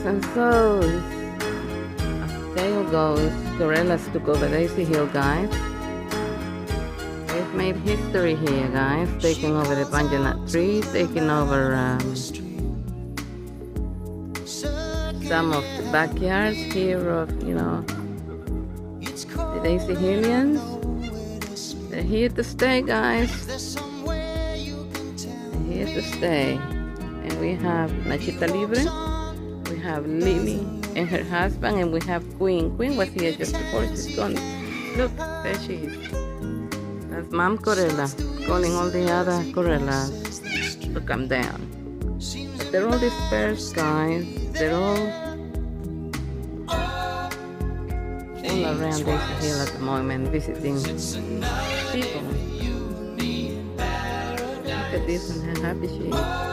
And so, as tale goes, Corellas took over Daisy Hill, guys. They've made history here, guys, taking over the banjanut trees, taking over some of the backyards here of, the Daisy Hillians. They're here to stay, guys. They're here to stay. And we have Nachita Libre, we have Lily and her husband, and we have Queen. Queen was here just before she's gone. Look, there she is. That's Mom Corella calling all the other Corellas to come down. But they're all dispersed, guys. They're all around Daisy Hill at the moment, visiting people. Look at this and how happy she is.